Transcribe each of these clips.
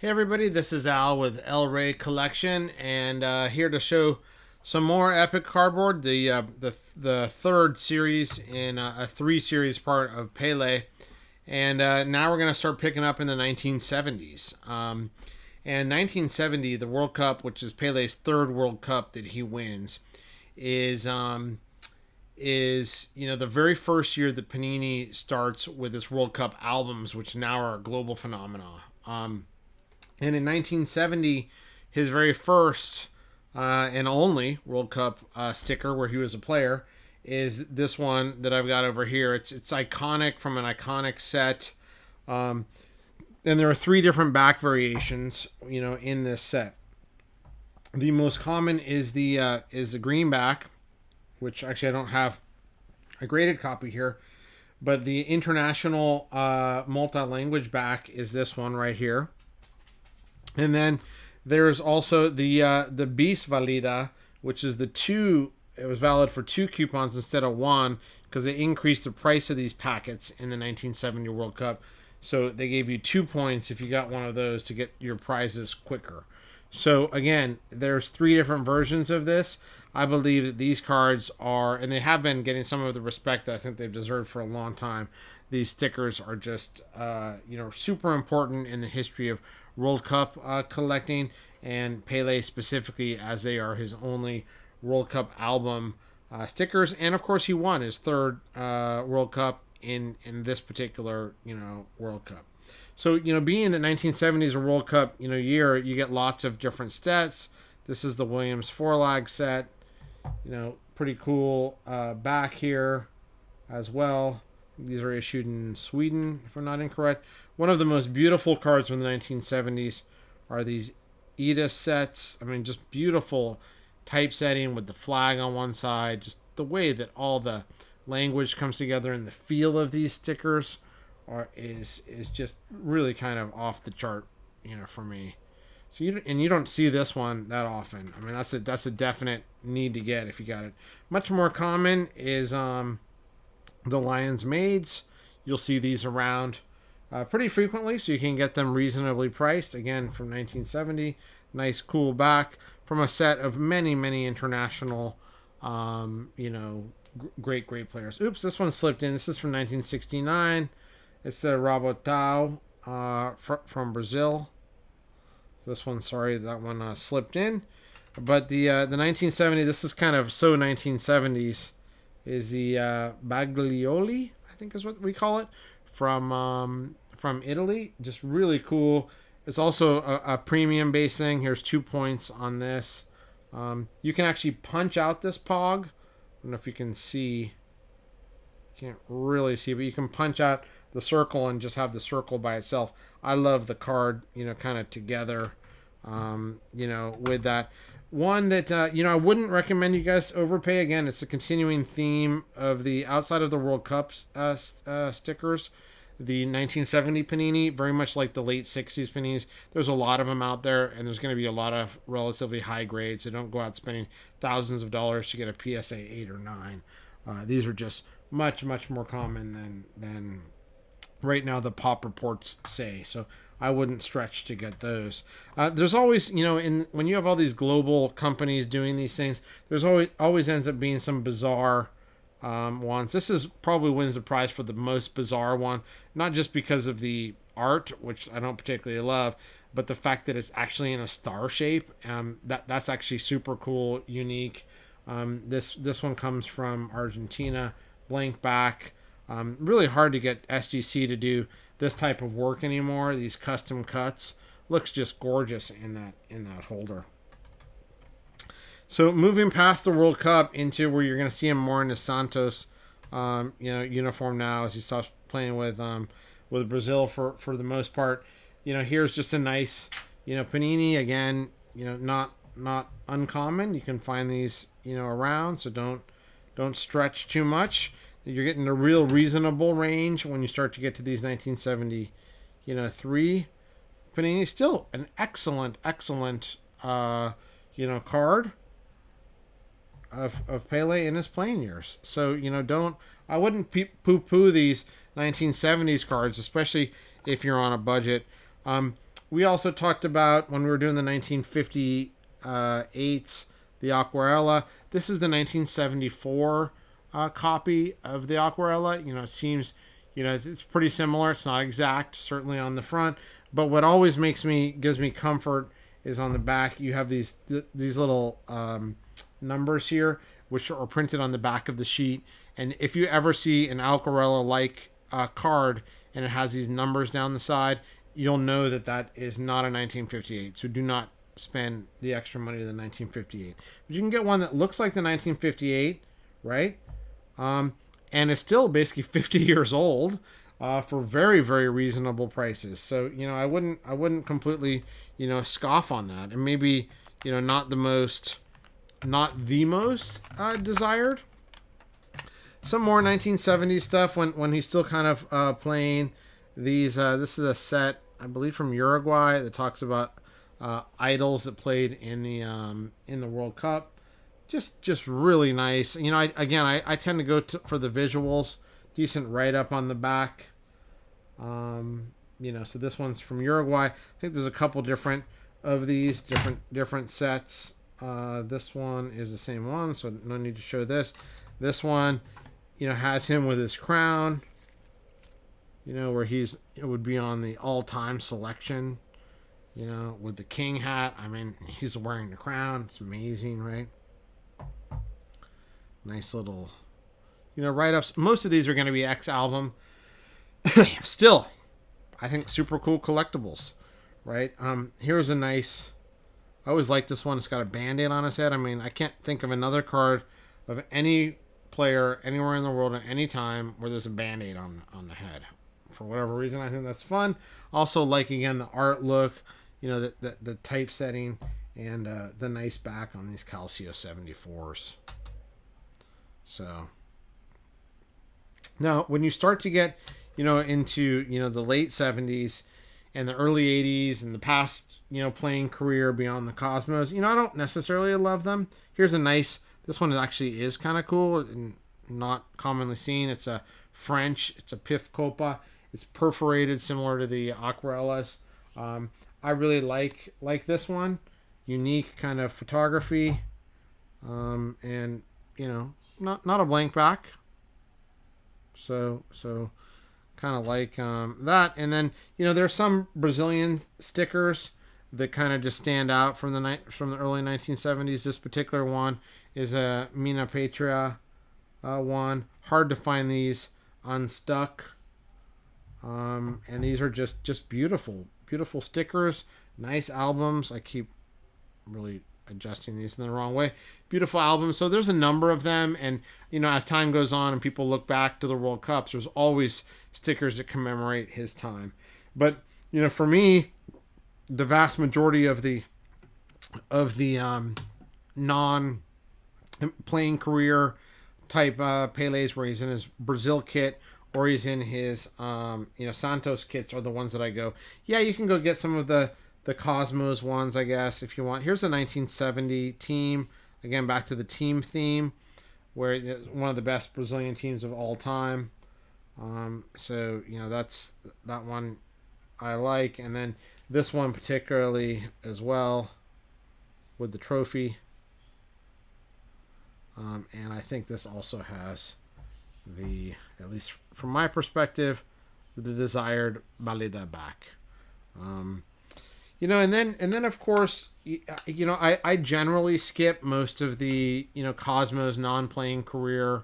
Hey everybody, this is Al with El Rey Collection, and here to show some more epic cardboard. The third series in a three series part of Pele, and now we're gonna start picking up in the 1970s. And 1970, the World Cup, which is Pele's third World Cup that he wins, is the very first year that Panini starts with its World Cup albums, which now are a global phenomenon. And in 1970, his very first and only World Cup sticker where he was a player is this one that I've got over here. It's iconic from an iconic set. And there are three different back variations, in this set. The most common is the green back, which actually I don't have a graded copy here, but the international multi-language back is this one right here. And then there's also the Bis Valida, which is it was valid for two coupons instead of one because they increased the price of these packets in the 1970 World Cup. So they gave you 2 points if you got one of those to get your prizes quicker. So again, there's three different versions of this. I believe that these cards are, and they have been getting some of the respect that I think they've deserved for a long time. These stickers are just, super important in the history of World Cup collecting, and Pele specifically, as they are his only World Cup album stickers. And of course, he won his third World Cup in this particular, World Cup. So, being the 1970s a World Cup, year, you get lots of different sets. This is the Williams Four-Lag set. Pretty cool back here as well. These are issued in Sweden, if I'm not incorrect. One of the most beautiful cards from the 1970s are these Edis sets. I mean, just beautiful typesetting with the flag on one side. Just the way that all the language comes together and the feel of these stickers is just really kind of off the chart, for me. So you don't see this one that often. I mean, that's a definite need to get if you got it. Much more common is the Lions Maids. You'll see these around pretty frequently, so you can get them reasonably priced. Again, from 1970, nice cool back from a set of many international, great players. Oops, this one slipped in. This is from 1969. It's the Rabotao from Brazil. This one, sorry, that one slipped in. But the 1970, this is kind of so 1970s, is the Baglioli, I think is what we call it, from Italy. Just really cool. It's also a premium base thing. Here's 2 points on this. You can actually punch out this pog. I don't know if you can see. Can't really see, but you can punch out the circle and just have the circle by itself. I love the card, kind of together, with that. One that, I wouldn't recommend you guys overpay. Again, it's a continuing theme of the outside of the World Cup stickers. The 1970 Panini, very much like the late 60s Paninis, there's a lot of them out there, and there's going to be a lot of relatively high grades, so don't go out spending thousands of dollars to get a PSA 8 or 9. These are just much more common than right now the pop reports say. So I wouldn't stretch to get those. There's always, when you have all these global companies doing these things, there's always ends up being some bizarre ones. This is probably wins the prize for the most bizarre one, not just because of the art, which I don't particularly love, but the fact that it's actually in a star shape. That's actually super cool, unique. This one comes from Argentina, blank back. Really hard to get SGC to do this type of work anymore. These custom cuts looks just gorgeous in that holder. So moving past the World Cup into where you're going to see him more in the Santos, uniform now as he stops playing with Brazil for the most part. Here's just a nice, Panini again. Not uncommon. You can find these, around. So don't stretch too much. You're getting a real reasonable range when you start to get to these 1973 Panini. Still an excellent card of Pele in his playing years. So I wouldn't poo-poo these 1970s cards, especially if you're on a budget. we also talked about when we were doing the 1958s, the Aquarella. This is the 1974 copy of the Aquarella. You know, it seems, you know, it's pretty similar. It's not exact, certainly on the front, but what always gives me comfort is on the back. You have these little numbers here, which are printed on the back of the sheet. And if you ever see an Aquarella like card and it has these numbers down the side, you'll know that that is not a 1958. So do not spend the extra money to the 1958. But you can get one that looks like the 1958, right? And is still basically 50 years old for very, very reasonable prices. So, you know, I wouldn't completely, you know, scoff on that. And maybe, you know, not the most desired. Some more 1970s stuff when he's still kind of playing these. This is a set, I believe, from Uruguay that talks about idols that played in the World Cup. Just really nice. You know, I tend to go for the visuals. Decent write-up on the back. You know, so this one's from Uruguay. I think there's a couple different of these, different sets. This one is the same one, so no need to show this. This one, you know, has him with his crown. You know, where it would be on the all-time selection. You know, with the king hat. I mean, he's wearing the crown. It's amazing, right? Nice little, you know, write-ups. Most of these are going to be X-album. Still, I think super cool collectibles, right? Here's a nice, I always like this one. It's got a Band-Aid on his head. I mean, I can't think of another card of any player anywhere in the world at any time where there's a Band-Aid on the head. For whatever reason, I think that's fun. Also, like, again, the art look, you know, the typesetting, and the nice back on these Calcio 74s. So now when you start to get, you know, into, you know, the late 70s and the early 80s and the past, you know, playing career beyond the Cosmos, you know, I don't necessarily love them. Here's a nice, this one actually is kind of cool and not commonly seen. It's a French, it's a Pif Copa. It's perforated similar to the Aquarellas. I really like this one. Unique kind of photography. And, you know, not a blank back. So kind of like that. And then, you know, there's some Brazilian stickers that kind of just stand out from the early 1970s. This particular one is a Mina Patria one. Hard to find these unstuck. And these are just beautiful stickers. Nice albums. I keep really adjusting these in the wrong way. Beautiful albums. So there's a number of them, and, you know, as time goes on and people look back to the World Cups, there's always stickers that commemorate his time. But, you know, for me, the vast majority of the non playing career type Pele's, where he's in his Brazil kit or he's in his you know, Santos kits, are the ones that I go, yeah, you can go get some of the Cosmos ones, I guess, if you want. Here's a 1970 team. Again, back to the team theme, where it's one of the best Brazilian teams of all time. So, you know, that's that one I like. And then this one particularly as well with the trophy. And I think this also has the, at least from my perspective, the desired Balida back. You know, and then of course, you know, I generally skip most of the, you know, Cosmos non-playing career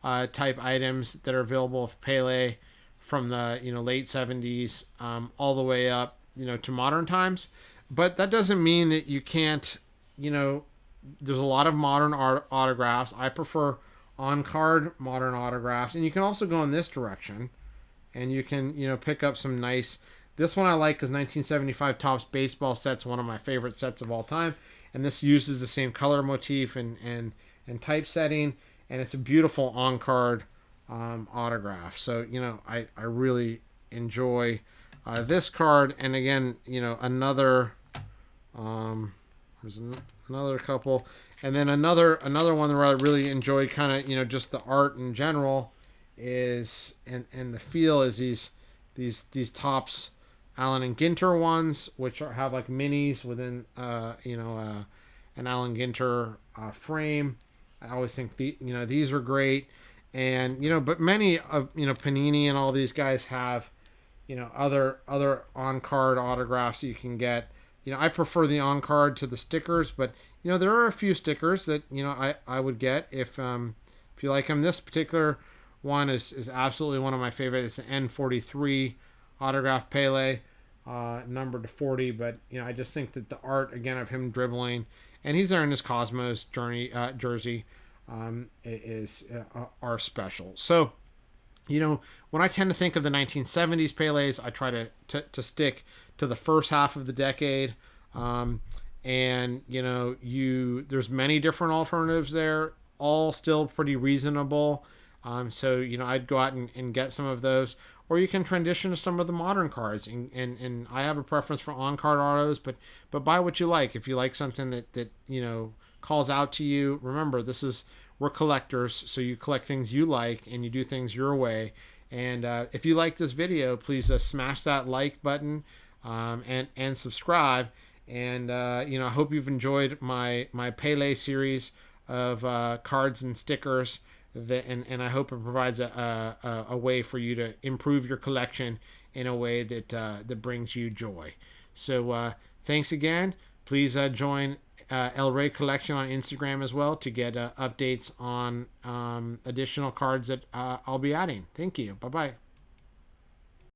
type items that are available of Pele from the, you know, late 70s all the way up, you know, to modern times. But that doesn't mean that you can't, you know, there's a lot of modern autographs. I prefer on-card modern autographs, and you can also go in this direction, and you can, you know, pick up some nice. This one I like because 1975 Topps baseball set's one of my favorite sets of all time, and this uses the same color motif and typesetting, and it's a beautiful on-card autograph. So, you know, I really enjoy this card, and again, you know, another there's another couple, and then another one where I really enjoy kind of, you know, just the art in general is and the feel is these Topps Allen and Ginter ones, which have like minis within, an Allen Ginter frame. I always think these are great, and but many of Panini and all these guys have other on card autographs that you can get. I prefer the on card to the stickers, but there are a few stickers that I would get if you like them. This particular one is absolutely one of my favorites. It's the N43 autograph Pele, numbered to 40. But I just think that the art again of him dribbling, and he's there in his Cosmos jersey, are special. So when I tend to think of the 1970s Pele's, I try to stick to the first half of the decade. And there's many different alternatives there, all still pretty reasonable. So I'd go out and get some of those, or you can transition to some of the modern cards. And I have a preference for on card autos, but buy what you like. If you like something that calls out to you, remember we're collectors, so you collect things you like and you do things your way. And if you like this video, please smash that like button, and subscribe. And I hope you've enjoyed my Pele series of cards and stickers. And I hope it provides a way for you to improve your collection in a way that brings you joy. So thanks again. Please join El Rey Collection on Instagram as well to get updates on additional cards that I'll be adding. Thank you. Bye-bye.